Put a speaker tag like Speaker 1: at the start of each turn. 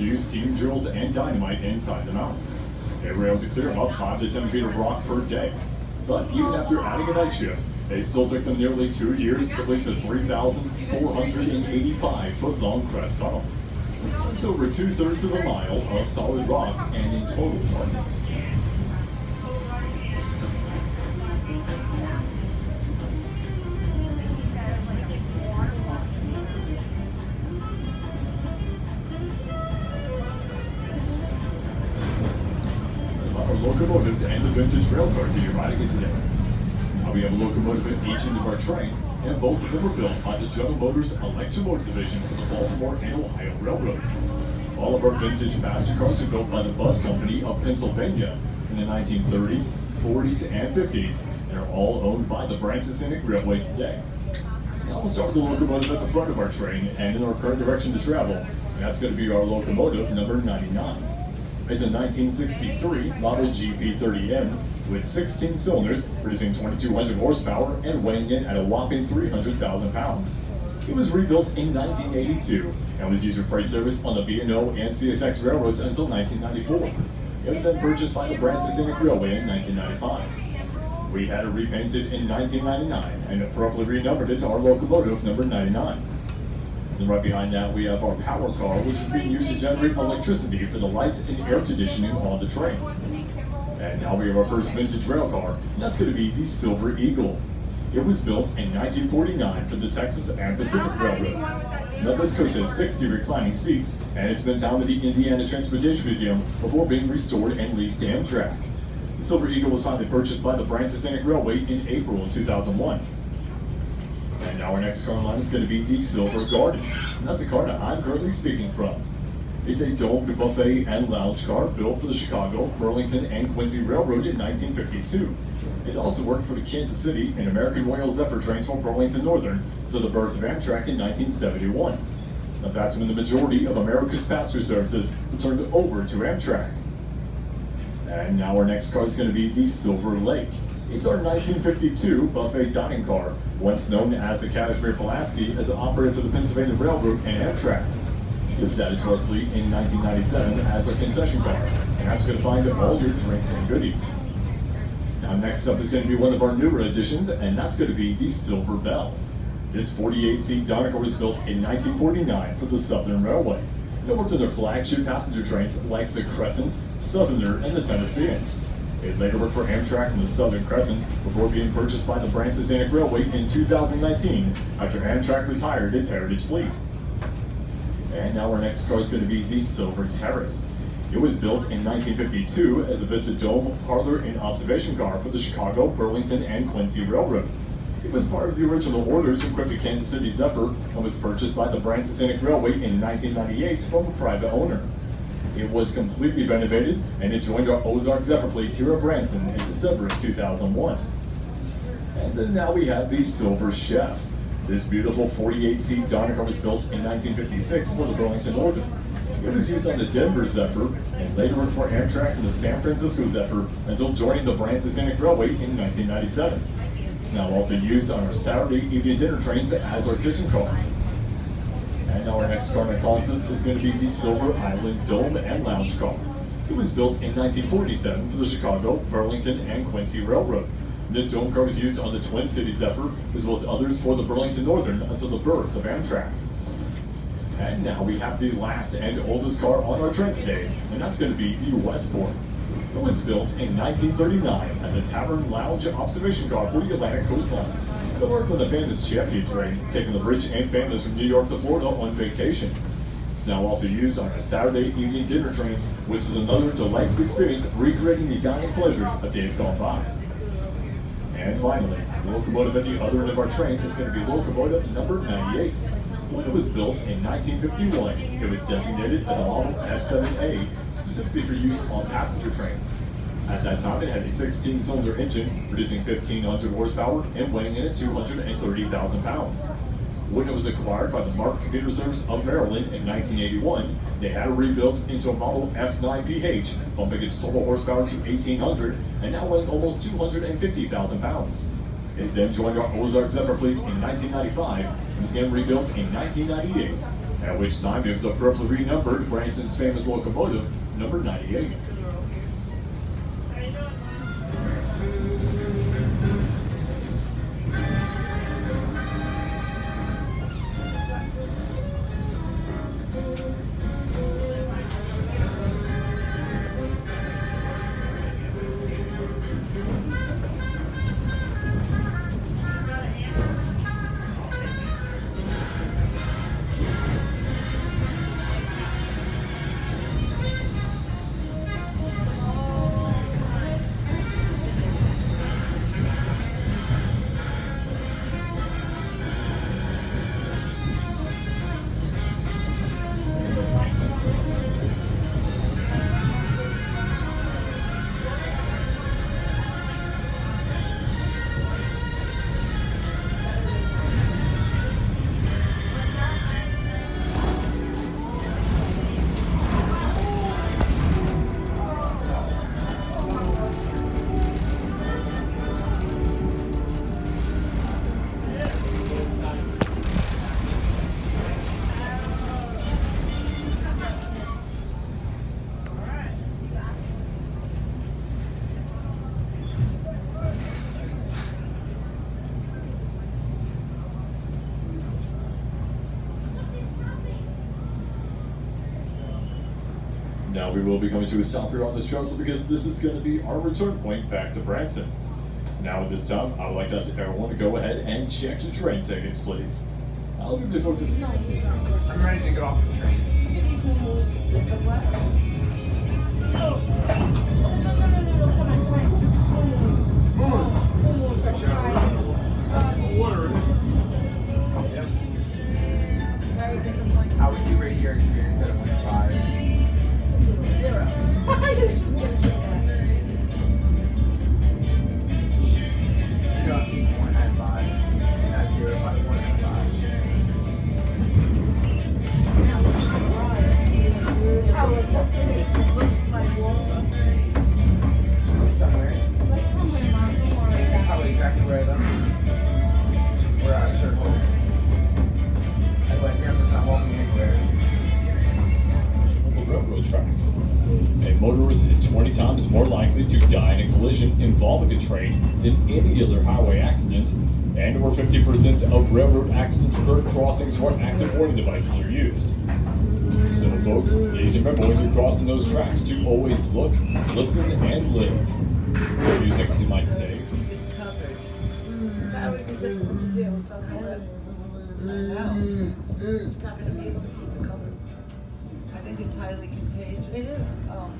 Speaker 1: use steam drills and dynamite inside the mountain. They were able to clear about 5 to 10 feet of rock per day. But even after adding a night shift, it still took them nearly 2 years to complete the 3,485-foot-long crest tunnel. It's over 2/3 of a mile of solid rock and in total darkness. Locomotives and the vintage rail cars that you're riding in today. Now we have a locomotive at each end of our train, and both of them were built by the General Motors Electromotive Division for the Baltimore and Ohio Railroad. All of our vintage passenger cars are built by the Budd Company of Pennsylvania in the 1930s, 40s, and 50s, and are all owned by the Branson Scenic Railway today. Now we'll start with the locomotive at the front of our train and in our current direction to travel, and that's going to be our locomotive number 99. It's a 1963 model GP30M with 16 cylinders, producing 2,200 horsepower and weighing in at a whopping 300,000 pounds. It was rebuilt in 1982 and was used for freight service on the B&O and CSX railroads until 1994. It was then purchased by the Branson Scenic Railway in 1995. We had it repainted in 1999 and appropriately renumbered it to our locomotive number 99. And right behind that, we have our power car, which is being used to generate electricity for the lights and air conditioning on the train. And now we have our first vintage rail car, and that's going to be the Silver Eagle. It was built in 1949 for the Texas and Pacific Railroad. Now this coach has 60 reclining seats, and it's been down to the Indiana Transportation Museum before being restored and leased to Amtrak. The Silver Eagle was finally purchased by the Branson Scenic Railway in April of 2001. And now our next car in line is going to be the Silver Garden, and that's the car that I'm currently speaking from. It's a domed buffet and lounge car built for the Chicago, Burlington, and Quincy Railroad in 1952. It also worked for the Kansas City and American Royal Zephyr trains from Burlington Northern until the birth of Amtrak in 1971. Now that's when the majority of America's passenger services were turned over to Amtrak. And now our next car is going to be the Silver Lake. It's our 1952 buffet dining car, once known as the Kashmir Pulaski, as it operated for the Pennsylvania Railroad and Amtrak. It was added to our fleet in 1997 as a concession car, and that's going to find all your drinks and goodies. Now next up is going to be one of our newer additions, and that's going to be the Silver Bell. This 48-seat dining car was built in 1949 for the Southern Railway. It worked on their flagship passenger trains like the Crescent, Southerner, and the Tennessean. It later worked for Amtrak and the Southern Crescent before being purchased by the Branson Scenic Railway in 2019 after Amtrak retired its heritage fleet. And now our next car is going to be the Silver Terrace. It was built in 1952 as a Vista Dome parlor and observation car for the Chicago, Burlington, and Quincy Railroad. It was part of the original order to equip the Kansas City Zephyr and was purchased by the Branson Scenic Railway in 1998 from a private owner. It was completely renovated, and it joined our Ozark Zephyr fleet here at Branson in December of 2001. And then now we have the Silver Chef. This beautiful 48-seat dining car was built in 1956 for the Burlington Northern. It was used on the Denver Zephyr and later worked for Amtrak and the San Francisco Zephyr until joining the Branson Scenic Railway in 1997. It's now also used on our Saturday evening dinner trains as our kitchen car. And now our next car in the contest is going to be the Silver Island Dome and Lounge car. It was built in 1947 for the Chicago, Burlington, and Quincy Railroad. This dome car was used on the Twin City Zephyr, as well as others for the Burlington Northern until the birth of Amtrak. And now we have the last and oldest car on our train today, and that's going to be the Westport. It was built in 1939 as a tavern lounge observation car for the Atlantic coastline. It worked on the famous Champion train, taking the rich and famous from New York to Florida on vacation. It's now also used on our Saturday evening dinner trains, which is another delightful experience recreating the dining pleasures of days gone by. And finally, the locomotive at the other end of our train is going to be locomotive number 98. When it was built in 1951, it was designated as a model F7A, specifically for use on passenger trains. At that time, it had a 16-cylinder engine, producing 1,500 horsepower and weighing in at 230,000 pounds. When it was acquired by the MARC Commuter Service of Maryland in 1981, they had it rebuilt into a model F9PH, bumping its total horsepower to 1,800 and now weighing almost 250,000 pounds. It then joined our Ozark Zephyr fleet in 1995 and was again rebuilt in 1998. At which time it was abruptly renumbered Branson's famous locomotive, number 98. Now we will be coming to a stop here on this trestle because this is going to be our return point back to Branson. Now at this time, I would like to ask everyone to go ahead and check your train tickets, please. I'll give the folks
Speaker 2: I'm ready to get off the train.
Speaker 3: Very disappointing.
Speaker 2: How would you rate your experience out of 5?
Speaker 3: 0.
Speaker 2: You know, 1.95. Not 0, but 1.5. Somewhere. Probably exactly where I live. We're at Church Home. I went here, I'm not walking anywhere.
Speaker 1: railroad tracks. A motorist is 20 times more likely to die in a collision involving a train than any other highway accident, and over 50% of railroad accidents occur at crossings where active warning devices are used. So folks, please remember when you're crossing those tracks to always look, listen, and live. What music you might say.
Speaker 3: That would be difficult to do. It's on the web. It's not going to be able to keep it covered.
Speaker 4: I think it's highly contagious.
Speaker 3: It is.
Speaker 4: Oh.